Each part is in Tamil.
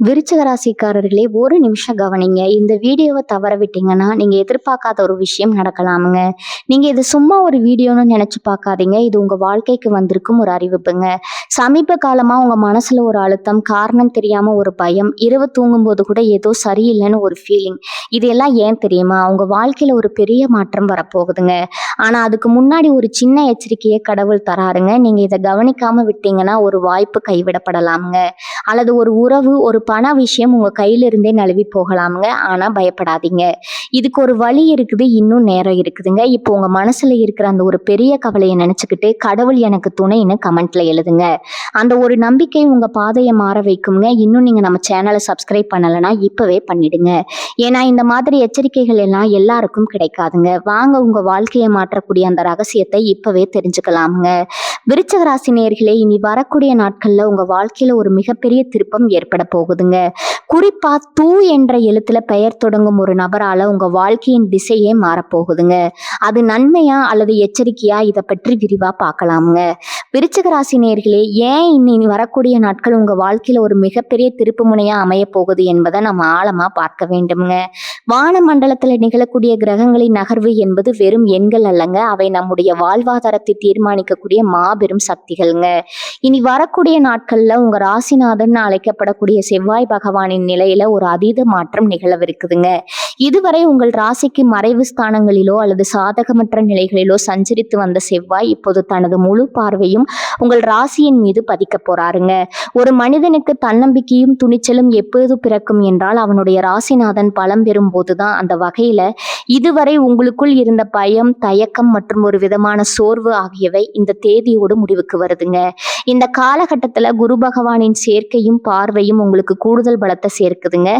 விருச்சிக ராசிக்காரர்களே, ஒரு நிமிஷம் கவனிங்க. இந்த வீடியோவை தவற விட்டீங்கன்னா நீங்க எதிர்பார்க்காத ஒரு விஷயம் நடக்கலாமுங்க. நீங்க இது சும்மா ஒரு வீடியோன்னு நினைச்சு பார்க்காதீங்க. இது உங்க வாழ்க்கைக்கு வந்திருக்கும் ஒரு அறிவிப்புங்க. சமீப காலமா உங்க மனசுல ஒரு அழுத்தம், காரணம் தெரியாம ஒரு பயம், இரவு தூங்கும்போது கூட ஏதோ சரியில்லைன்னு ஒரு ஃபீலிங். இது எல்லாம் ஏன் தெரியுமா? உங்க வாழ்க்கையில ஒரு பெரிய மாற்றம் வரப்போகுதுங்க. ஆனா அதுக்கு முன்னாடி ஒரு சின்ன எச்சரிக்கையை கடவுள் தராருங்க. நீங்க இதை கவனிக்காம விட்டீங்கன்னா ஒரு வாய்ப்பு கைவிடப்படலாமுங்க. அல்லது ஒரு உறவு, ஒரு பண விஷயம் உங்க கையில இருந்தே நழுவி போகலாமுங்க. ஆனா பயப்படாதீங்க. இதுக்கு ஒரு வழி இருக்குது, இன்னும் நேரம் இருக்குதுங்க. இப்போ உங்க மனசுல இருக்கிற அந்த ஒரு பெரிய கவலையை நினைச்சுக்கிட்டு கடவுள் எனக்கு துணைன்னு கமெண்ட்ல எழுதுங்க. அந்த ஒரு நம்பிக்கை உங்க பாதையை மாற வைக்குங்க. இன்னும் நீங்க நம்ம சேனலை சப்ஸ்கிரைப் பண்ணலைன்னா இப்பவே பண்ணிடுங்க. ஏன்னா இந்த மாதிரி எச்சரிக்கைகள் எல்லாம் எல்லாருக்கும் கிடைக்காதுங்க. வாங்க உங்க வாழ்க்கையை மாற்றக்கூடிய அந்த ரகசியத்தை இப்பவே தெரிஞ்சுக்கலாமுங்க. விருச்சிக ராசி நேயர்களே, இனி வரக்கூடிய நாட்கள்ல உங்க வாழ்க்கையில ஒரு மிகப்பெரிய திருப்பம் ஏற்பட போகுதுங்க. குறிப்பா தூ என்ற எழுத்துல பெயர் தொடங்கும் ஒரு நபரால உங்க வாழ்க்கையின் திசையே மாறப்போகுதுங்க. அது நன்மையா அல்லது எச்சரிக்கையா, இதை பற்றி விரிவா பார்க்கலாமுங்க. விருச்சிக ராசி நேயர்களே, ஏன் இனி வரக்கூடிய நாட்கள் உங்க வாழ்க்கையில ஒரு மிகப்பெரிய திருப்பு முனையா அமைய போகுது என்பதை நம்ம ஆழமா பார்க்க வேண்டும்ங்க. வான மண்டலத்துல நிகழக்கூடிய கிரகங்களின் நகர்வு என்பது வெறும் எண்கள் அல்லங்க. அவை நம்முடைய வாழ்வாதாரத்தை தீர்மானிக்கக்கூடிய மாபெரும் சக்திகள்ங்க. இனி வரக்கூடிய நாட்கள்ல உங்க ராசிநாதன் அழைக்கப்படக்கூடிய செவ்வாய் பகவானின் நிலையில ஒரு அதீத மாற்றம் நிகழவிருக்குதுங்க. இதுவரை உங்கள் ராசிக்கு மறைவு ஸ்தானங்களிலோ அல்லது சாதகமற்ற நிலைகளிலோ சஞ்சரித்து வந்த செவ்வாய் இப்போது தனது முழு பார்வையும் உங்கள் ராசியின் மீது பதிக்க போறாருங்க. ஒரு மனிதனுக்கு தன்னம்பிக்கையும் துணிச்சலும் எப்போது பிறக்கும் என்றால் அவனுடைய ராசிநாதன் பலம் பெறும் போதுதான். அந்த வகையில இதுவரை உங்களுக்குள் இருந்த பயம், தயக்கம் மற்றும் ஒரு விதமான சோர்வு ஆகியவை இந்த தேதியோடு முடிவுக்கு வருதுங்க. இந்த காலகட்டத்துல குரு பகவானின் சேர்க்கையும் பார்வையும் உங்களுக்கு கூடுதல் பலத்தை சேர்க்குதுங்க.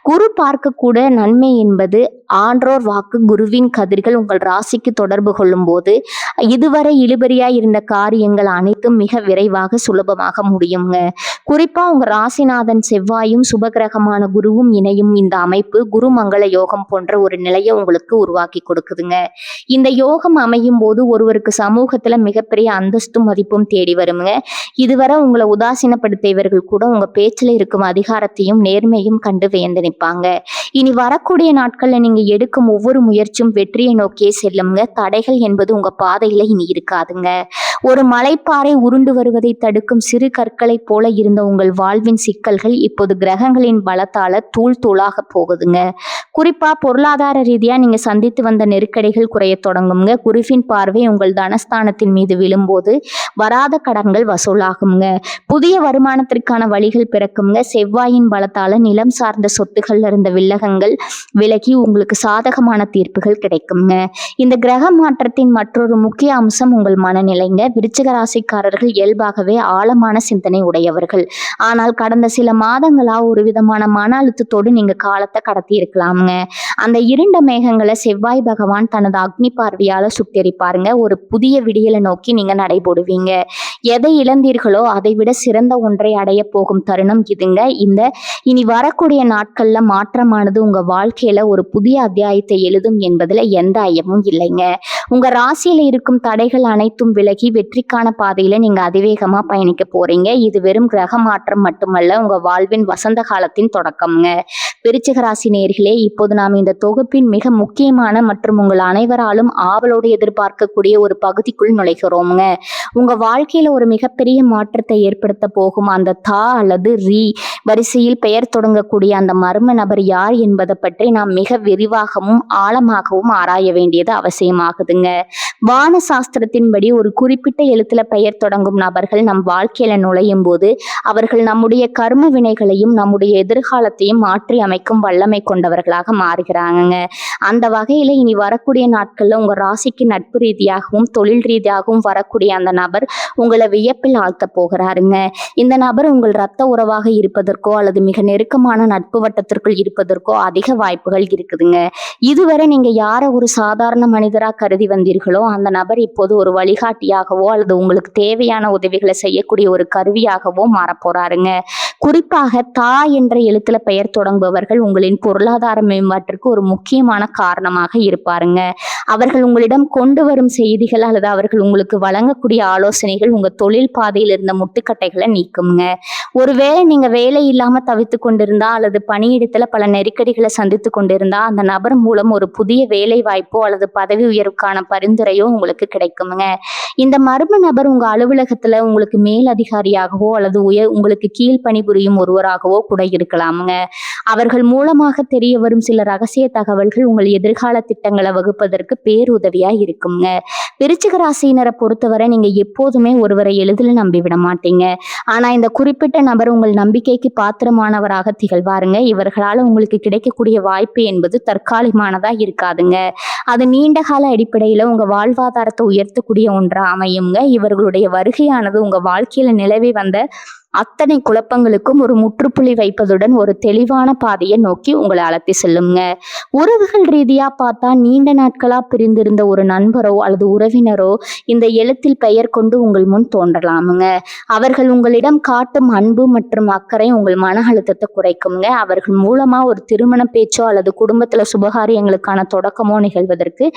குரு பார்க்க கூட நன்மை என்பது ஆன்றோர் வாக்கு. குருவின் கதிர்கள் உங்கள் ராசிக்கு தொடர்பு கொள்ளும் போது இதுவரை இழுபறியா இருந்த காரியங்கள் அனைத்தும் மிக விரைவாக சுலபமாக முடியுங்க. குறிப்பா உங்க ராசிநாதன் செவ்வாயும் சுபகிரகமான குருவும் இணையும் இந்த அமைப்பு குரு மங்கள யோகம் போன்ற ஒரு நிலையை உங்களுக்கு உருவாக்கி கொடுக்குதுங்க. இந்த யோகம் அமையும் போது ஒருவருக்கு சமூகத்துல மிகப்பெரிய அந்தஸ்தும் மதிப்பும் தேடி வருங்க. இதுவரை உங்களை உதாசீனப்படுத்தியவர்கள் கூட உங்க பேச்சுல இருக்கும் அதிகாரத்தையும் நேர்மையும் கண்டு வியந்து நிற்பாங்க. இனி வரக்கூடிய நாட்கள்ல நீங்க எடுக்கும் ஒவ்வொரு முயற்சியும் வெற்றியை நோக்கியே செல்லுங்க. தடைகள் என்பது உங்க பாதையில இனி இருக்காதுங்க. ஒரு மலைப்பாறை உருண்டு வருவதை தடுக்கும் சிறு கற்களை போல இருந்த உங்கள் வாழ்வின் சிக்கல்கள் இப்போது கிரகங்களின் பலத்தால தூள் தூளாக போகுதுங்க. குறிப்பா பொருளாதார ரீதியா நீங்க சந்தித்து வந்த நெருக்கடிகள் குறைய தொடங்குங்க. குருவின் பார்வை உங்கள் தனஸ்தானத்தின் மீது விழும்போது வராத கடன்கள் வசூலாகுங்க. புதிய வருமானத்திற்கான வழிகள் பிறக்குங்க. செவ்வாயின் பலத்தால நிலம் சார்ந்த சொத்துக்கள்ல இருந்த வில்லகங்கள் விலகி உங்களுக்கு சாதகமான தீர்ப்புகள் கிடைக்குங்க. இந்த கிரக மாற்றத்தின் மற்றொரு முக்கிய அம்சம் உங்கள் மனநிலைங்க. விருச்சிக ராசிக்காரர்கள் இயல்பாகவே ஆழமான சிந்தனை உடையவர்கள். ஆனால் கடந்த சில மாதங்களா ஒரு விதமான மன அழுத்தத்தோடு நீங்க காலத்தை கடத்தி இருக்கலாமுங்க. அந்த இருண்ட மேகங்களை செவ்வாய் பகவான் தனது அக்னி பார்வையால சுட்டெரிப்பாருங்க. ஒரு புதிய விடியலை நோக்கி நீங்க நடைபோடுவீங்க. எதை இழந்தீர்களோ அதை விட சிறந்த ஒன்றை அடைய போகும் தருணம் இதுங்க. இந்த இனி வரக்கூடிய நாட்கள்ல மாற்றமானது உங்க வாழ்க்கையில ஒரு புதிய அத்தியாயத்தை எழுதும் என்பதுல எந்த ஐயமும் இல்லைங்க. உங்க ராசியில இருக்கும் தடைகள் அனைத்தும் விலகி வெற்றிக்கான பாதையில நீங்க அதிவேகமா பயணிக்க போறீங்க. இது வெறும் கிரக மாற்றம் மட்டுமல்ல, உங்க வாழ்வின் வசந்த காலத்தின் தொடக்கம்ங்க. விருச்சிக ராசி நேயர்களே, இப்போது நாம் இந்த தொகுப்பின் மிக முக்கியமான மற்றும் உங்கள் அனைவராலும் ஆவலோடு எதிர்பார்க்கக்கூடிய ஒரு பகுதிக்குள் நுழைகிறோம்ங்க. உங்க வாழ்க்கையில ஒரு மிகப்பெரிய மாற்றத்தை ஏற்படுத்த போகும் அந்த தா அல்லது ரீ வரிசையில் பெயர் தொடங்கக்கூடிய அந்த மர்ம நபர் யார் என்பதை பற்றி நாம் மிக விரிவாகவும் ஆழமாகவும் ஆராய வேண்டியது அவசியமாகுதுங்க. வான சாஸ்திரத்தின்படி ஒரு குறிப்பிட்ட எழுத்துல பெயர் தொடங்கும் நபர்கள் நம் வாழ்க்கையில நுழையும் போது அவர்கள் நம்முடைய கர்ம வினைகளையும் நம்முடைய எதிர்காலத்தையும் மாற்றி அமைக்கும் வல்லமை கொண்டவர்களாக மாறுகிறாங்க. அந்த வகையில இனி வரக்கூடிய நாட்கள்ல உங்க ராசிக்கு நட்பு ரீதியாகவும் தொழில் ரீதியாகவும் வரக்கூடிய அந்த நபர் உங்களை வியப்பில் ஆழ்த்த போகிறாருங்க. இந்த நபர் உங்கள் இரத்த உறவாக இருப்பதற்கோ அல்லது மிக நெருக்கமான நட்பு வட்டத்திற்குள் இருப்பதற்கோ அதிக வாய்ப்புகள் இருக்குதுங்க. இதுவரை நீங்க யாரை ஒரு சாதாரண மனிதரா கருதி வந்தீர்களோ இருந்தாலும் அந்த நபர் இப்போது ஒரு வழிகாட்டியாகவோ அல்லது உங்களுக்கு தேவையான உதவிகளை செய்யக்கூடிய ஒரு கருவியாகவோ மாறப்போறாருங்க. குறிப்பாக தா என்ற எழுத்துல பெயர் தொடங்குபவர்கள் உங்களின் பொருளாதார மேம்பாட்டிற்கு ஒரு முக்கியமான காரணமாக இருப்பாருங்க. அவர்கள் உங்களிடம் கொண்டு வரும் செய்திகள் அல்லது அவர்கள் உங்களுக்கு வழங்கக்கூடிய ஆலோசனைகள் உங்க தொழில் பாதையில் இருந்த முட்டுக்கட்டைகளை நீக்குங்க. ஒருவேளை நீங்க வேலை இல்லாம தவித்து கொண்டிருந்தா அல்லது பணியிடத்துல பல நெருக்கடிகளை சந்தித்து கொண்டிருந்தா அந்த நபர் மூலம் ஒரு புதிய வேலை வாய்ப்போ அல்லது பதவி உயர்வுக்கான பரிந்துரையோ உங்களுக்கு கிடைக்குங்க. இந்த மர்ம நபர் உங்க அலுவலகத்துல உங்களுக்கு மேல் அதிகாரியாகவோ அல்லது உங்களுக்கு கீழ் பணிபுரியும் ஒருவராகவோ கூட இருக்கலாமுங்க. அவர்கள் மூலமாக தெரிய வரும் சில ரகசிய தகவல்கள் உங்கள் எதிர்கால திட்டங்களை வகுப்பதற்கு பேருதவியா இருக்குங்க. விருச்சிக ராசியினரை பொறுத்தவரை நீங்க எப்போதுமே ஒருவரை எளிதில் நம்பிவிட மாட்டீங்க. ஆனா இந்த குறிப்பிட்ட நபர் உங்கள் நம்பிக்கைக்கு பாத்திரமானவராக திகழ்வாருங்க. இவர்களால் உங்களுக்கு கிடைக்கக்கூடிய வாய்ப்பு என்பது தற்காலிகமானதா இருக்காதுங்க. அது நீண்ட கால அடிப்படையில உங்க வாழ்வாதாரத்தை உயர்த்தக்கூடிய ஒன்றா அமையுங்க. இவர்களுடைய வருகையானது உங்க வாழ்க்கையில நிலவி வந்த அத்தனை குழப்பங்களுக்கும் ஒரு முற்றுப்புள்ளி வைப்பதுடன் ஒரு தெளிவான பாதையை நோக்கி உங்களை அழைத்து செல்லுங்க. உறவுகள் ரீதியா பார்த்தா நீண்ட நாட்களா பிரிந்திருந்த ஒரு நண்பரோ அல்லது உறவினரோ இந்த எழுத்தில் பெயர் கொண்டு உங்கள் முன் தோன்றலாமுங்க. அவர்கள் உங்களிடம் காட்டும் அன்பு மற்றும் அக்கறை உங்கள் மன அழுத்தத்தை குறைக்குங்க. அவர்கள் மூலமா ஒரு திருமண பேச்சோ அல்லது குடும்பத்துல சுபகாரியங்களுக்கான தொடக்கமோ நிகழ்வதற்கு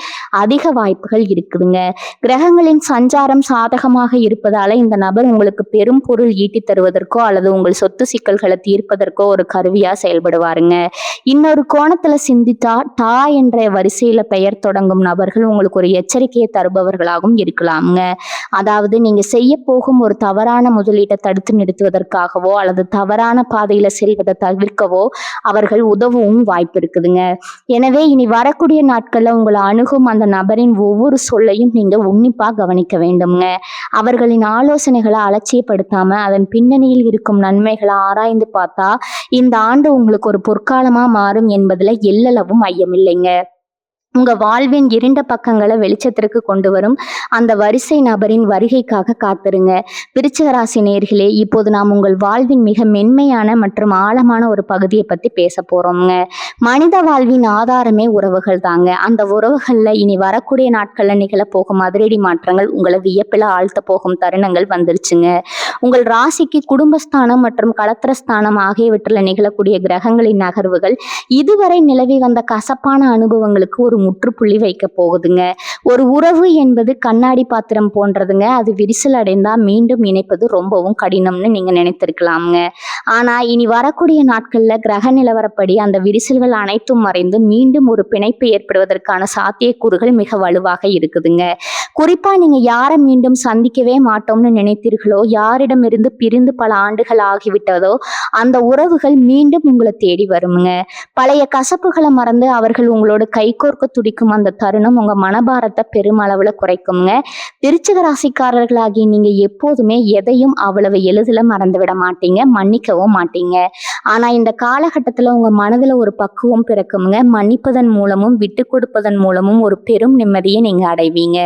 அதிக வாய்ப்புகள் இருக்குதுங்க. கிரகங்களின் சஞ்சாரம் சாதகமாக இருப்பதால இந்த நபர் உங்களுக்கு பெரும் பொருள் ஈட்டி தருவது அல்லது உங்கள் சொத்து சிக்கல்களை தீர்ப்பதற்கோ ஒரு கருவியா செயல்படுவாருங்க. இன்னொரு கோணத்துல சிந்தித்தா டா என்ற வரிசையில பெயர் தொடங்கும் நபர்கள் உங்களுக்கு ஒரு எச்சரிக்கையை தருபவர்களாகவும் இருக்கலாமுங்க. அதாவது நீங்க செய்ய போகும் ஒரு தவறான முதலீட்டை தடுத்து நிறுத்துவதற்காகவோ அல்லது தவறான பாதையில செல்வதை தவிர்க்கவோ அவர்கள் உதவும் வாய்ப்பு இருக்குதுங்க. எனவே இனி வரக்கூடிய நாட்கள்ல உங்களை அணுகும் அந்த நபரின் ஒவ்வொரு சொல்லையும் நீங்க உன்னிப்பா கவனிக்க வேண்டும்ங்க. அவர்களின் ஆலோசனைகளை அலட்சியப்படுத்தாம அதன் பின்னணியில் இருக்கும் நன்மைகளை ஆராய்ந்து பார்த்தா இந்த ஆண்டு உங்களுக்கு ஒரு பொற்காலமா மாறும் என்பதுல எல்லளவும் ஐயமில்லைங்க. உங்க வாழ்வின் இருண்ட பக்கங்களை வெளிச்சத்திற்கு கொண்டு வரும் அந்த வரிசை நபரின் வருகைக்காக காத்திருங்க. விருச்சிக ராசி நேயர்களே, இப்போது நாம் உங்கள் வாழ்வின் மிக மென்மையான மற்றும் ஆழமான ஒரு பகுதியை பத்தி பேச போறோம்ங்க. மனித வாழ்வின் ஆதாரமே உறவுகள் தாங்க. அந்த உறவுகள்ல இனி வரக்கூடிய நாட்கள்ல நிகழ போகும் அதிரடி மாற்றங்கள் உங்களை வியப்பில ஆழ்த்த போகும் தருணங்கள் வந்துருச்சுங்க. உங்கள் ராசிக்கு குடும்பஸ்தானம் மற்றும் களத்திரஸ்தானம் ஆகியவற்றில் நிகழக்கூடிய கிரகங்களின் நகர்வுகள் இதுவரை நிலவி வந்த கசப்பான அனுபவங்களுக்கு ஒரு முற்றுப்புள்ளி வைக்க போகுதுங்க. ஒரு உறவு என்பது கண்ணாடி பாத்திரம் போன்றதுங்க. அது விரிசல் அடைந்தா மீண்டும் இணைப்பது ரொம்பவும் கடினம்னு நீங்க நினைத்திருக்கலாமுங்க. ஆனா இனி வரக்கூடிய நாட்கள்ல கிரக நிலவரப்படி அந்த விரிசல்கள் அனைத்தும் மறைந்து மீண்டும் ஒரு பிணைப்பு ஏற்படுவதற்கான சாத்தியக்கூறுகள் மிக வலுவாக இருக்குதுங்க. குறிப்பா நீங்க யாரை மீண்டும் சந்திக்கவே மாட்டோம்னு நினைத்தீர்களோ, யாரிடமிருந்து பிரிந்து பல ஆண்டுகள் ஆகிவிட்டதோ அந்த உறவுகள் மீண்டும் உங்களை தேடி வருமுங்க. பழைய கசப்புகளை மறந்து அவர்கள் உங்களோட கைகோர்க்க துடிக்கும் அந்த தருணம் உங்க மனபாரத்தை பெருமளவுல குறைக்குங்க. விருச்சிக ராசிக்காரர்களாகி நீங்க எப்போதுமே எதையும் அவ்வளவு எளிதில் மறந்துவிட மாட்டீங்க, மன்னிக்கவும் மாட்டீங்க. ஆனா இந்த காலகட்டத்துல உங்க மனதுல ஒரு பக்குவம் பிறக்குங்க. மன்னிப்பதன் மூலமும் விட்டு கொடுப்பதன் மூலமும் ஒரு பெரும் நிம்மதியை நீங்க அடைவீங்க.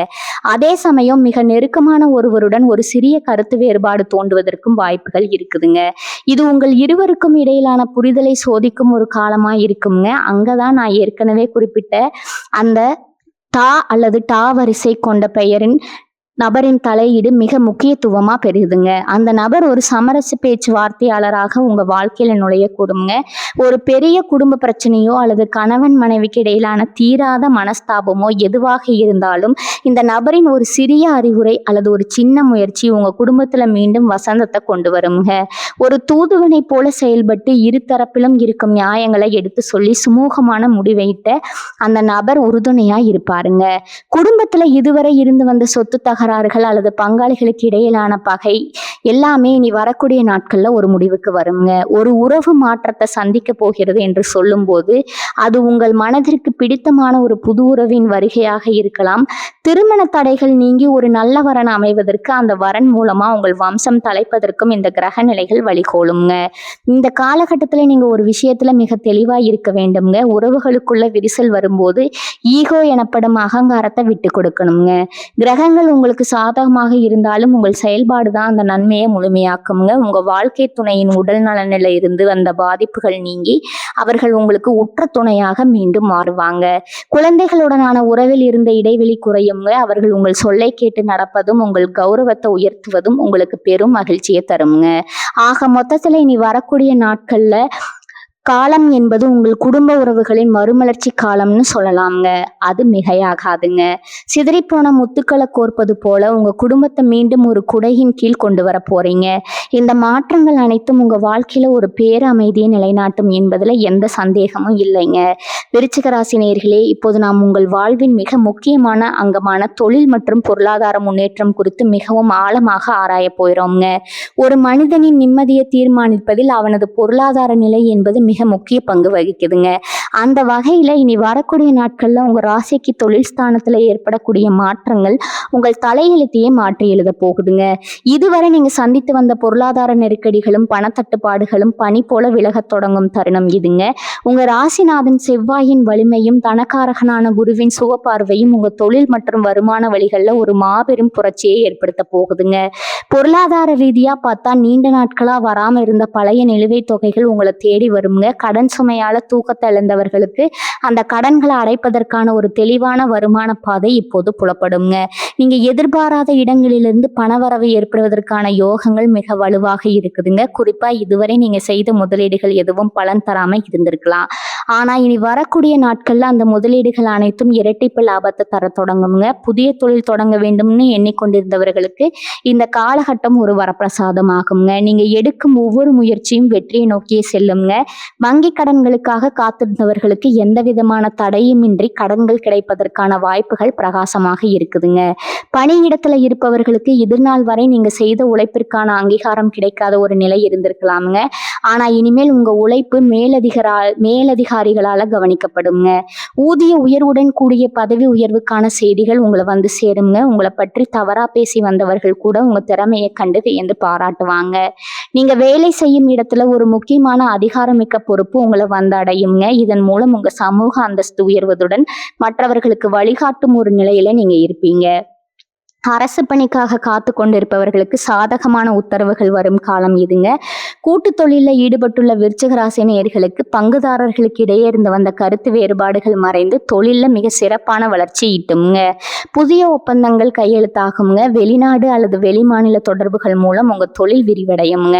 அதே சமயம் மிக நெருக்கமான ஒருவருடன் ஒரு சிறிய கருத்து வேறுபாடு தோன்றுவதற்கும் வாய்ப்புகள் இருக்குதுங்க. இது உங்கள் இருவருக்கும் இடையிலான புரிதலை சோதிக்கும் ஒரு காலமா இருக்குங்க. அங்கதான் நான் ஏற்கனவே குறிப்பிட்ட அந்த டா அல்லது டா வரிசை கொண்ட பெயரின் நபரின் தலையீடு மிக முக்கியத்துவமா பெறுதுங்க. அந்த நபர் ஒரு சமரச பேச்சுவார்த்தையாளராக உங்க வாழ்க்கையில நுழையக்கூடுங்க. ஒரு பெரிய குடும்ப பிரச்சனையோ அல்லது கணவன் மனைவிக்கு இடையிலான தீராத மனஸ்தாபமோ எதுவாக இருந்தாலும் இந்த நபரின் ஒரு சிறிய அறிவுரை அல்லது ஒரு சின்ன முயற்சி உங்க குடும்பத்துல மீண்டும் வசந்தத்தை கொண்டு வருங்க. ஒரு தூதுவனை போல செயல்பட்டு இரு தரப்பிலும் இருக்கும் நியாயங்களை எடுத்து சொல்லி சுமூகமான முடிவையிட்ட அந்த நபர் உறுதுணையா இருப்பாருங்க. குடும்பத்துல இதுவரை இருந்து வந்த சொத்து தகராறுகள் அல்லது பங்காளிகளுக்கு இடையிலான பகை எல்லாமே இனி வரக்கூடிய நாட்கள்ல ஒரு முடிவுக்கு வருங்க. ஒரு உறவு மாற்றத்தை சந்திக்க போகிறது என்று சொல்லும் போது அது உங்கள் மனதிற்கு பிடித்தமான ஒரு புது உறவின் வருகையாக இருக்கலாம். திருமண தடைகள் நீங்கி ஒரு நல்ல வரன் அமைவதற்கு அந்த வரன் மூலமா உங்கள் வம்சம் தலைப்பதற்கும் இந்த கிரக நிலைகள் வழிகோலுங்க. இந்த காலகட்டத்துல நீங்க ஒரு விஷயத்துல மிக தெளிவா இருக்க வேண்டும்ங்க. உறவுகளுக்குள்ள விரிசல் வரும்போது ஈகோ எனப்படும் அகங்காரத்தை விட்டு கொடுக்கணுங்க. கிரகங்கள் உங்களுக்கு உங்களுக்கு சாதகமாக இருந்தாலும் உங்கள் செயல்பாடு தான் அந்த நன்மையை முழுமையாக்குங்க. உங்க வாழ்க்கை துணையின் உடல் நலனில இருந்து அந்த பாதிப்புகள் நீங்கி அவர்கள் உங்களுக்கு உற்ற துணையாக மீண்டும் மாறுவாங்க. குழந்தைகளுடனான உறவில் இருந்த இடைவெளி குறையுங்க. அவர்கள் உங்கள் சொல்லை கேட்டு நடப்பதும் உங்கள் கௌரவத்தை உயர்த்துவதும் உங்களுக்கு பெரும் மகிழ்ச்சியை தருங்க. ஆக மொத்தத்துல இனி வரக்கூடிய நாட்கள்ல காலம் என்பது உங்கள் குடும்ப உறவுகளின் மறுமலர்ச்சி காலம்னு சொல்லலாம்ங்க. அது மிகையாகாதுங்க. சிதறிப்போன முத்துக்களை கோர்ப்பது போல உங்க குடும்பத்தை மீண்டும் ஒரு குடையின் கீழ் கொண்டு வர போறீங்க. இந்த மாற்றங்கள் அனைத்தும் உங்க வாழ்க்கையில ஒரு பேரமைதியை நிலைநாட்டும் என்பதுல எந்த சந்தேகமும் இல்லைங்க. விருச்சிக ராசி நேயர்களே, இப்போது நாம் உங்கள் வாழ்வின் மிக முக்கியமான அங்கமான தொழில் மற்றும் பொருளாதார முன்னேற்றம் குறித்து மிகவும் ஆழமாக ஆராய போகிறோம்ங்க. ஒரு மனிதனின் நிம்மதியை தீர்மானிப்பதில் அவனது பொருளாதார நிலை என்பது மிக முக்கிய பங்கு வகிக்குதுங்க. அந்த வகையில இனி வரக்கூடிய நாட்கள்ல உங்க ராசிக்கு தொழில் ஸ்தானத்துல ஏற்படக்கூடிய மாற்றங்கள் உங்கள் தலையெழுத்தையே மாற்றி எழுத போகுதுங்க. இதுவரை நீங்க சந்தித்து வந்த பொருளாதார நெருக்கடிகளும் பணத்தட்டுப்பாடுகளும் பனி போல விலகத் தொடங்கும் தருணம் இதுங்க. உங்க ராசிநாதன் செவ்வாயின் வலிமையும் தனக்காரகனான குருவின் சுகப்பார்வையும் உங்க தொழில் மற்றும் வருமான வழிகள்ல ஒரு மாபெரும் புரட்சியை ஏற்படுத்த போகுதுங்க. பொருளாதார ரீதியா பார்த்தா நீண்ட நாட்களா வராம இருந்த பழைய நிலுவைத் தொகைகள் உங்களை தேடி வருங்க. கடன் சுமையால தூக்கத்தை இழந்தவர்களுக்கு அந்த கடன்களை அடைப்பதற்கான ஒரு தெளிவான வருமான பாதை இப்போது புலப்படுங்க. நீங்க எதிர்பாராத இடங்களிலிருந்து பணவரவு ஏற்படுவதற்கான யோகங்கள் மிக வலுவாக இருக்குதுங்க. குறிப்பா இதுவரை நீங்க செய்த முதலீடுகள் எதுவும் பலன் தராம இருந்திருக்கலாம். ஆனா இனி வரக்கூடிய நாட்கள்ல அந்த முதலீடுகள் அனைத்தும் இரட்டிப்பு லாபத்தை தர தொடங்குங்க. புதிய தொழில் தொடங்க வேண்டும்னு எண்ணிக்கொண்டிருந்தவர்களுக்கு இந்த காலகட்டம் ஒரு வரப்பிரசாதம் ஆகுங்க. நீங்க எடுக்கும் ஒவ்வொரு முயற்சியும் வெற்றியை நோக்கியே செல்லுங்க. வங்கி கடன்களுக்காக காத்திருந்தவர்களுக்கு எந்த விதமான தடையுமின்றி கடன்கள் கிடைப்பதற்கான வாய்ப்புகள் பிரகாசமாக இருக்குதுங்க. பணியிடத்துல இருப்பவர்களுக்கு இதுநாள் வரை நீங்க செய்த உழைப்பிற்கான அங்கீகாரம் கிடைக்காத ஒரு நிலை இருந்திருக்கலாமுங்க. ஆனா இனிமேல் உங்க உழைப்பு மேலதிகாரிகளால கவனிக்கப்படுங்க. ஊதிய உயர்வுடன் கூடிய பதவி உயர்வுக்கான செய்திகள் உங்களை வந்து சேருங்க. உங்களை பற்றி தவறா பேசி வந்தவர்கள் கூட உங்க திறமையை கண்டு வியந்து பாராட்டுவாங்க. நீங்க வேலை செய்யும் இடத்துல ஒரு முக்கியமான அதிகாரமிக்க பொறுப்பு உங்களை வந்து அடையுங்க. இதன் மூலம் உங்க சமூக அந்தஸ்து உயர்வதுடன் மற்றவர்களுக்கு வழிகாட்டும் ஒரு நிலையில நீங்க இருப்பீங்க. அரசு பணிக்காக காத்து கொண்டிருப்பவர்களுக்கு சாதகமான உத்தரவுகள் வரும் காலம் இதுங்க. கூட்டு தொழிலில் ஈடுபட்டுள்ள விருச்சிக ராசி நேயர்களுக்கு பங்குதாரர்களுக்கு இடையே இருந்து வந்த கருத்து வேறுபாடுகள் மறைந்து தொழிலில் மிக சிறப்பான வளர்ச்சி ஈட்டுங்க. புதிய ஒப்பந்தங்கள் கையெழுத்தாகுங்க. வெளிநாடு அல்லது வெளிமாநில தொடர்புகள் மூலம் உங்க தொழில் விரிவடையுங்க.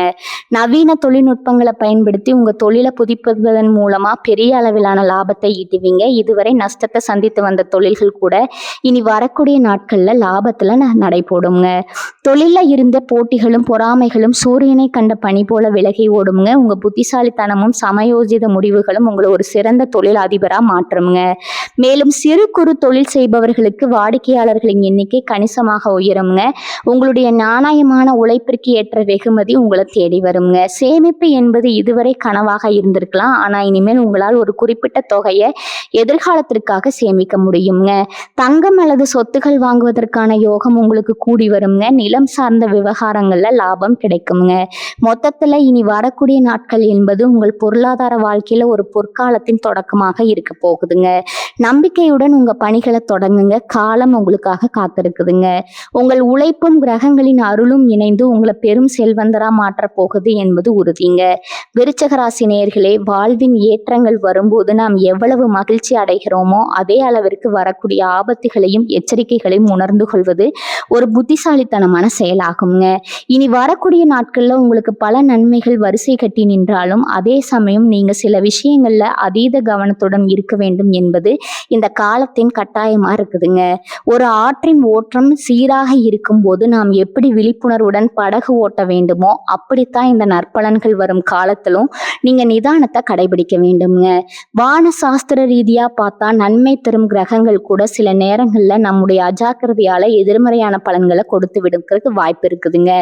நவீன தொழில்நுட்பங்களை பயன்படுத்தி உங்க தொழிலை புதுப்பிப்பதன் மூலமா பெரிய அளவிலான லாபத்தை ஈட்டுவீங்க. இதுவரை நஷ்டத்தை சந்தித்து வந்த தொழில்கள் கூட இனி வரக்கூடிய நாட்கள்ல லாபத்துல நடைபோடுங்க. தொழில இருந்த போட்டிகளும் பொறாமைகளும் சூரியனை கண்ட பனி போல விலகி ஓடுங்க. உங்க புத்திசாலித்தனமும் சமயோஜித முடிவுகளும் உங்களை ஒரு சிறந்த தொழில் அதிபரா மாற்றுங்க. மேலும் சிறு குறு தொழில் செய்பவர்களுக்கு வாடிக்கையாளர்களின் எண்ணிக்கை கணிசமாக உயருங்க. உங்களுடைய நாணயமான உழைப்பிற்கு ஏற்ற வெகுமதி உங்களை தேடி வருங்க. சேமிப்பு என்பது இதுவரை கனவாக இருந்திருக்கலாம். ஆனா இனிமேல் உங்களால் ஒரு குறிப்பிட்ட தொகையை எதிர்காலத்திற்காக சேமிக்க முடியுங்க. தங்கம் அல்லது சொத்துக்கள் வாங்குவதற்கான யோகம் உங்களுக்கு கூடி வருங்க. நிலம் சார்ந்த விவகாரங்கள்ல லாபம் கிடைக்குங்க. மொத்தத்துல இனி வரக்கூடிய நாட்கள் என்பது உங்கள் பொருளாதார வாழ்க்கையில ஒரு பொற்காலத்தின் தொடக்கமாக இருக்க போகுதுங்க. நம்பிக்கையுடன் உங்க பணிகளை தொடங்குங்க. காலம் உங்களுக்காக காத்திருக்குதுங்க. உங்கள் உழைப்பும் கிரகங்களின் அருளும் இணைந்து உங்களை பெரும் செல்வந்தரா மாற்ற போகுது என்பது உறுதிங்க. விருச்சிக ராசி நேயர்களே, வாழ்வின் ஏற்றங்கள் வரும்போது நாம் எவ்வளவு மகிழ்ச்சி அடைகிறோமோ அதே அளவிற்கு வரக்கூடிய ஆபத்துகளையும் எச்சரிக்கைகளையும் உணர்ந்து கொள்வது ஒரு புத்திசாலித்தனமான செயலாகுங்க. இனி வரக்கூடிய நாட்கள்ல உங்களுக்கு பல நன்மைகள் வரிசை கட்டி நின்றாலும் அதே சமயம் நீங்க சில விஷயங்கள்ல அதீத கவனத்துடன் இருக்க வேண்டும் என்பது இந்த காலத்தின் கட்டாயமா இருக்குதுங்க. ஒரு ஆற்றின் ஓட்டம் சீராக இருக்கும் போது நாம் எப்படி விழிப்புணர்வுடன் படகு ஓட்ட வேண்டுமோ அப்படித்தான் இந்த நற்பலன்கள் வரும் காலத்திலும் நீங்க நிதானத்தை கடைபிடிக்க வேண்டுங்க. வான சாஸ்திர ரீதியா பார்த்தா நன்மை தரும் கிரகங்கள் கூட சில நேரங்கள்ல நம்முடைய அஜாக்கிரதையால எதிர்மறையான பலன்களை கொடுத்து விடுறதுக்கு வாய்ப்பு இருக்குதுங்க.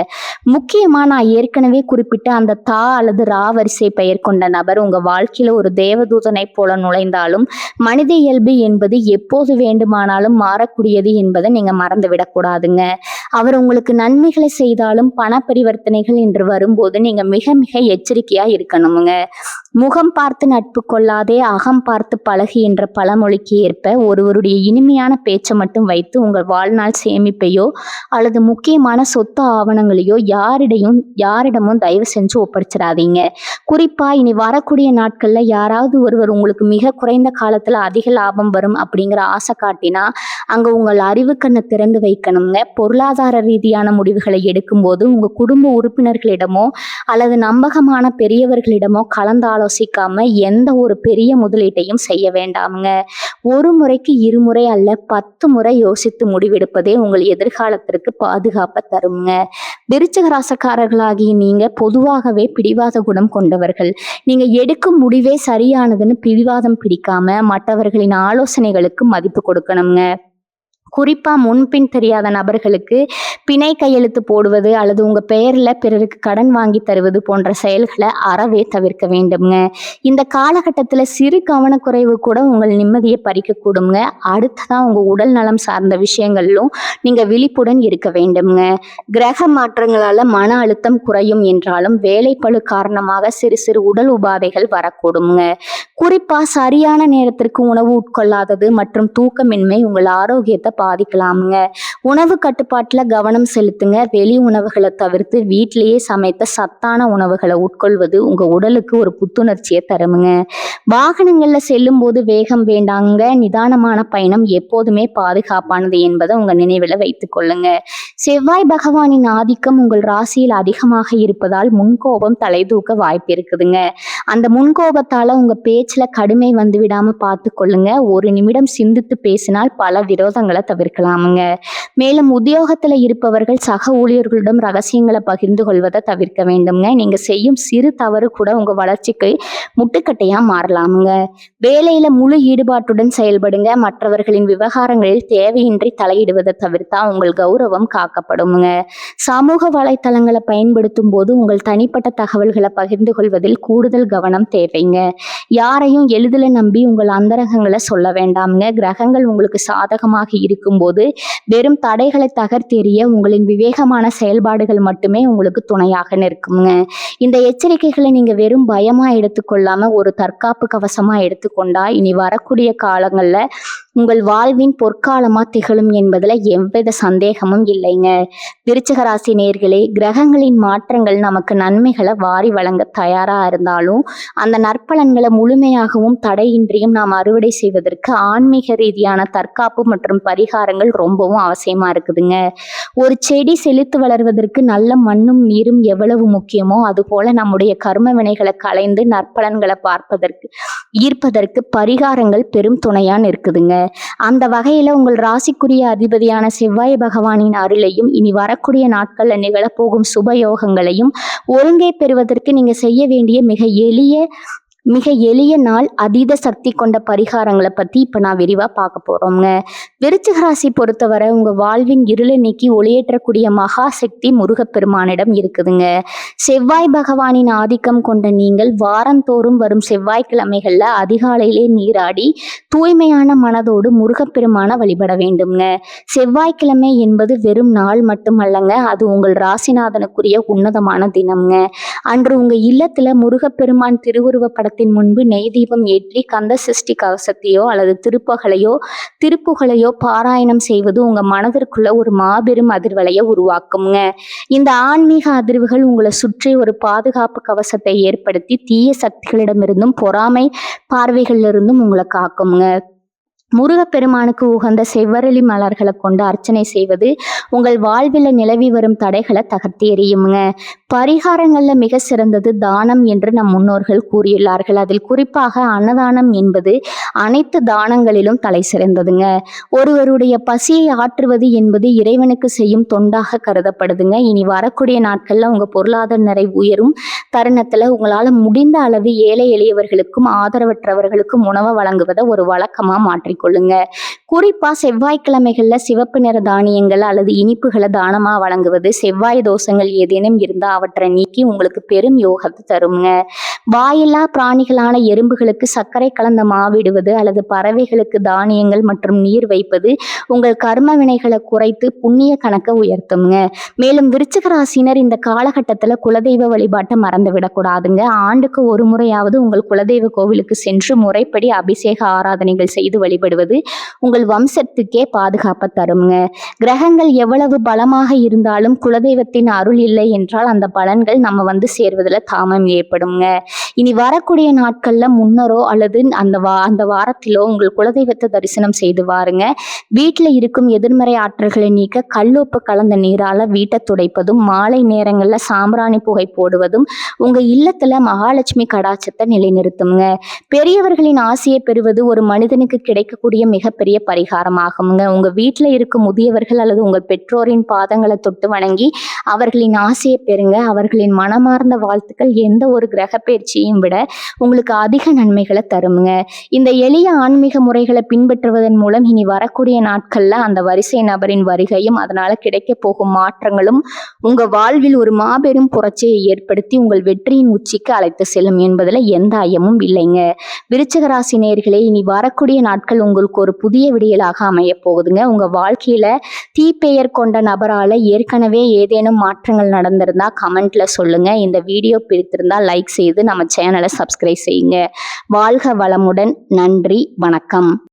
முக்கியமா நான் ஏற்கனவே குறிப்பிட்ட அந்த தா அல்லது ரா வரிசை பெயர் கொண்ட நபர் உங்க வாழ்க்கையில ஒரு தேவதூதனை போல நுழைந்தாலும் மனித இயல்பு என்பது எப்போது வேண்டுமானாலும் மாறக்கூடியது என்பதை நீங்க மறந்து விடக்கூடாதுங்க. அவர் உங்களுக்கு நன்மைகளை செய்தாலும் பண பரிவர்த்தனைகள் என்று வரும்போது நீங்க மிக மிக எச்சரிக்கையா இருக்கணுமுங்க. முகம் பார்த்து நட்பு கொள்ளாதே, அகம் பார்த்து பழகு என்ற பழமொழிக்கு ஏற்ப ஒருவருடைய இனிமையான பேச்சை மட்டும் வைத்து உங்கள் வாழ்நாள் சேமிப்பையோ அல்லது முக்கியமான சொத்து ஆவணங்களையோ யாரிடமும் தயவு செஞ்சு ஒப்படைச்சிடாதீங்க. குறிப்பா இனி வரக்கூடிய நாட்கள்ல யாராவது ஒருவர் உங்களுக்கு மிக குறைந்த காலத்துல அதிக லாபம் வரும் அப்படிங்கிற ஆசை காட்டினா அங்க உங்கள் அறிவு கண்ணை திறந்து வைக்கணுங்க. பொருளாதார ரீதியான முடிவுகளை எடுக்கும்போது உங்க குடும்ப உறுப்பினர்களிடமோ அல்லது நம்பகமான பெரியவர்களிடமோ கலந்து ஆலோசிக்காம எந்த ஒரு பெரிய முதலீட்டையும் செய்ய வேண்டாமுங்க. ஒரு முறைக்கு இருமுறை அல்ல 10 முறை யோசித்து முடிவெடுப்பதே உங்கள் எதிர்காலத்திற்கு பாதுகாப்பை தருங்க. விருச்சிக ராசிக்காரர்களாகிய நீங்க பொதுவாகவே பிடிவாத குணம் கொண்டவர்கள். நீங்க எடுக்கும் முடிவே சரியானதுன்னு பிடிவாதம் பிடிக்காம மற்றவர்களின் ஆலோசனைகளுக்கு மதிப்பு கொடுக்கணுங்க. குறிப்பா முன்பின் தெரியாத நபர்களுக்கு பிணை கையெழுத்து போடுவது அல்லது உங்க பெயர்ல பிறருக்கு கடன் வாங்கி தருவது போன்ற செயல்களை அறவே தவிர்க்க வேண்டும்ங்க. இந்த காலகட்டத்துல சிறு கவனக்குறைவு கூட உங்கள் நிம்மதியை பறிக்க கூடுங்க. அடுத்ததான் உங்க உடல் நலம் சார்ந்த விஷயங்களிலும் நீங்க விழிப்புடன் இருக்க வேண்டும்ங்க. கிரக மாற்றங்களால மன அழுத்தம் குறையும் என்றாலும் வேலைப்பளு காரணமாக சிறு சிறு உடல் உபாதைகள் வரக்கூடுங்க. குறிப்பா சரியான நேரத்திற்கு உணவு உட்கொள்ளாதது மற்றும் தூக்கமின்மை உங்கள் ஆரோக்கியத்தை பாதிக்கலாமுங்க. உணவு கட்டுப்பாட்டுல கவனம் செலுத்துங்க. வெளி உணவுகளை தவிர்த்து வீட்டிலேயே சமைத்த சத்தான உணவுகளை உட்கொள்வது உங்க உடலுக்கு ஒரு புத்துணர்ச்சியை தருமுங்க. வாகனங்கள்ல செல்லும் போது வேகம் வேண்டாங்க. நிதானமான பயணம் எப்போதுமே பாதுகாப்பானது என்பதை உங்க நினைவுல வைத்துக் கொள்ளுங்க. செவ்வாய் பகவானின் ஆதிக்கம் உங்கள் ராசியில் அதிகமாக இருப்பதால் முன்கோபம் தலை தூக்க வாய்ப்பு இருக்குதுங்க. அந்த முன்கோபத்தால உங்க பேச்சுல கடுமை வந்து விடாம பார்த்து கொள்ளுங்க. ஒரு நிமிடம் சிந்தித்து பேசினால் பல விரோதங்களை தவிர்க்கலாமுங்க. மேலும் உத்தியோகத்துல இருப்பவர்கள் சக ஊழியர்களிடம் ரகசியங்களை பகிர்ந்து கொள்வதை தவிர்க்க வேண்டும்ங்க. நீங்க செய்யும் சிறு தவறு கூட உங்க வளர்ச்சிக்கு முட்டுக்கட்டையா மாறலாமுங்க. வேலையில முழு ஈடுபாட்டுடன் செயல்படுங்க. மற்றவர்களின் விவகாரங்களில் தேவையின்றி தலையிடுவதை தவிர்த்தா உங்கள் கௌரவம் காக்கப்படுங்க. சமூக வலைத்தளங்களை பயன்படுத்தும் போது உங்கள் தனிப்பட்ட தகவல்களை பகிர்ந்து கொள்வதில் கூடுதல் கவனம் தேவைங்க. யாரையும் எளிதில் நம்பி உங்கள் அந்தரங்கங்களை சொல்ல வேண்டாமுங்க. கிரகங்கள் உங்களுக்கு சாதகமாக இருக்கும்போது வெறும் தடைகளை தகர்த்தெறிய உங்களின் விவேகமான செயல்பாடுகள் மட்டுமே உங்களுக்கு துணையாக நிற்குங்க. இந்த எச்சரிக்கைகளை நீங்க வெறும் பயமா எடுத்துக்கொள்ளாம ஒரு தற்காப்பு கவசமா எடுத்துக்கொண்டா இனி வரக்கூடிய காலங்கள்ல உங்கள் வாழ்வின் பொற்காலமா திகழும் என்பதுல எவ்வித சந்தேகமும் இல்லைங்க. விருச்சிக ராசி நேயர்களே, கிரகங்களின் மாற்றங்கள் நமக்கு நன்மைகளை வாரி வழங்க தயாரா இருந்தாலும் அந்த நற்பலன்களை முழுமையாகவும் தடையின்றியும் நாம் அறுவடை செய்வதற்கு ஆன்மீக ரீதியான தற்காப்பு மற்றும் பரிகாரங்கள் ரொம்பவும் அவசியமா இருக்குதுங்க. ஒரு செடி செழித்து வளர்வதற்கு நல்ல மண்ணும் நீரும் எவ்வளவு முக்கியமோ அதுபோல நம்முடைய கர்ம வினைகளை களைந்து நற்பலன்களை ஈர்ப்பதற்கு பரிகாரங்கள் பெரும் துணையா இருக்குதுங்க. அந்த வகையில உங்கள் ராசிக்குரிய அதிபதியான செவ்வாய் பகவானின் அருளையும் இனி வரக்கூடிய நாட்கள்ல நிகழப்போகும் சுபயோகங்களையும் ஒருங்கே பெறுவதற்கு நீங்க செய்ய வேண்டிய மிக எளிய நாள் அதீத சக்தி கொண்ட பரிகாரங்களை பத்தி இப்ப நான் விரிவா பார்க்க போறோம்ங்க. விருச்சிக ராசி பொறுத்தவரை உங்க வாழ்வின் இருளை நீக்கி ஒளியேற்றக்கூடிய மகா சக்தி முருகப்பெருமானிடம் இருக்குதுங்க. செவ்வாய் பகவானின் ஆதிக்கம் கொண்ட நீங்கள் வாரந்தோறும் வரும் செவ்வாய்க்கிழமைகள்ல அதிகாலையிலே நீராடி தூய்மையான மனதோடு முருகப்பெருமான வழிபட வேண்டும்ங்க. செவ்வாய்க்கிழமை என்பது வெறும் நாள் மட்டுமல்லங்க, அது உங்கள் ராசிநாதனுக்குரிய உன்னதமான தினம்ங்க. அன்று உங்க இல்லத்துல முருகப்பெருமான் திருவுருவ படத்தின் முன்பு நெய் தீபம் ஏற்றி கந்த சஷ்டி கவசத்தையோ அல்லது திருப்புகளையோ பாராயணம் செய்வது உங்க மனதிற்குள்ள ஒரு மாபெரும் அதிர்வலையை உருவாக்குங்க. இந்த ஆன்மீக அதிர்வுகள் உங்களை சுற்றி ஒரு பாதுகாப்பு கவசத்தை ஏற்படுத்தி தீய சக்திகளிடமிருந்தும் பொறாமை பார்வைகளிலிருந்தும் உங்களை காக்குங்க. முருகப்பெருமானுக்கு உகந்த செவ்வரளி மலர்களை கொண்டு அர்ச்சனை செய்வது உங்கள் வாழ்வில் நிலவி வரும் தடைகளை தகர்த்தி எறியுங்க. பரிகாரங்கள்ல மிக சிறந்தது தானம் என்று நம் முன்னோர்கள் கூறியுள்ளார்கள். அதில் குறிப்பாக அன்னதானம் என்பது அனைத்து தானங்களிலும் தலை சிறந்ததுங்க. ஒருவருடைய பசியை ஆற்றுவது என்பது இறைவனுக்கு செய்யும் தொண்டாக கருதப்படுதுங்க. இனி வரக்கூடிய நாட்கள்ல உங்க பொருளாதார நிறைவு உயரும் தருணத்துல உங்களால முடிந்த அளவு ஏழை எளியவர்களுக்கும் ஆதரவற்றவர்களுக்கும் உணவை வழங்குவதை ஒரு வழக்கமா மாற்றி கொள்ளுங்க. குறிப்பா செவ்வாய்க்கிழமைகள்ல சிவப்பு நிற தானியங்கள் அல்லது இனிப்புகளை தானமா வழங்குவது, செவ்வாய் தோஷங்கள் ஏதேனும் இருந்தா அவற்றை நீக்கி உங்களுக்கு பெரும் யோகத்தை தருங்க. வாயில்லா பிராணிகளான எறும்புகளுக்கு சர்க்கரை கலந்த மாவிடுவது அல்லது பறவைகளுக்கு தானியங்கள் மற்றும் நீர் வைப்பது உங்கள் கர்ம வினைகளை குறைத்து புண்ணிய கணக்கை உயர்த்துங்க. மேலும் விருச்சிக ராசினர் இந்த காலகட்டத்துல குலதெய்வ வழிபாட்டை மறந்து விடக்கூடாதுங்க. ஆண்டுக்கு ஒரு முறையாவது உங்கள் குலதெய்வ கோவிலுக்கு சென்று முறைப்படி அபிஷேக ஆராதனைகள் செய்து வழிபடுவது உங்கள் வம்சத்துக்கே பாதுகாப்பை தருங்க. கிரகங்கள் எவ்வளவு பலமாக இருந்தாலும் குலதெய்வத்தின் அருள் இல்லை என்றால் அந்த பலன்கள் நம்ம சேர்வதில் தாமம் ஏற்படுங்க. இனி வரக்கூடிய நாட்கள்ல முன்னரோ அல்லது அந்த வாரத்திலோ உங்கள் குலதெய்வத்தை தரிசனம் செய்து வாருங்க. வீட்டில் இருக்கும் எதிர்மறை ஆற்றல்களை நீக்க கல்லுப்பு கலந்த நீரால வீட்டை துடைப்பதும், மாலை நேரங்கள்ல சாம்பிராணி புகை போடுவதும் உங்க இல்லத்துல மகாலட்சுமி கடாட்சத்தை நிலைநிறுத்துங்க. பெரியவர்களின் ஆசையை பெறுவது ஒரு மனிதனுக்கு கிடைக்கக்கூடிய மிகப்பெரிய பரிகாரமாகுங்க. உங்க வீட்டில் இருக்கும் முதியவர்கள் அல்லது உங்கள் பெற்றோரின் பாதங்களை தொட்டு வணங்கி அவர்களின் ஆசையை பெறுங்க. அவர்களின் மனமார்ந்த வாழ்த்துக்கள் எந்த ஒரு கிரக பயிற்சியையும் விட உங்களுக்கு அதிக நன்மைகளை தருங்க. இந்த எளிய ஆன்மீக முறைகளை பின்பற்றுவதன் மூலம் இனி வரக்கூடிய நாட்கள்ல அந்த வரிசை நபரின் வருகையும் அதனால கிடைக்க போகும் மாற்றங்களும் உங்க வாழ்வில் ஒரு மாபெரும் புரட்சியை ஏற்படுத்தி உங்கள் வெற்றியின் உச்சிக்கு அழைத்து செல்லும் என்பதுல எந்த ஐயமும் இல்லைங்க. விருச்சிக ராசி நேயர்களே, இனி வரக்கூடிய நாட்கள் உங்களுக்கு ஒரு புதிய விடியலாக அமைய போகுதுங்க. உங்க வாழ்க்கையில தீப்பெயர் கொண்ட நபரால ஏற்கனவே ஏதேனும் மாற்றங்கள் நடந்திருந்தா கமெண்ட்ல சொல்லுங்க. இந்த வீடியோ பிடித்திருந்தா லைக் செய்து நம்ம சேனலை சப்ஸ்கிரைப் செய்யுங்க. வாழ்க வளமுடன். நன்றி, வணக்கம்.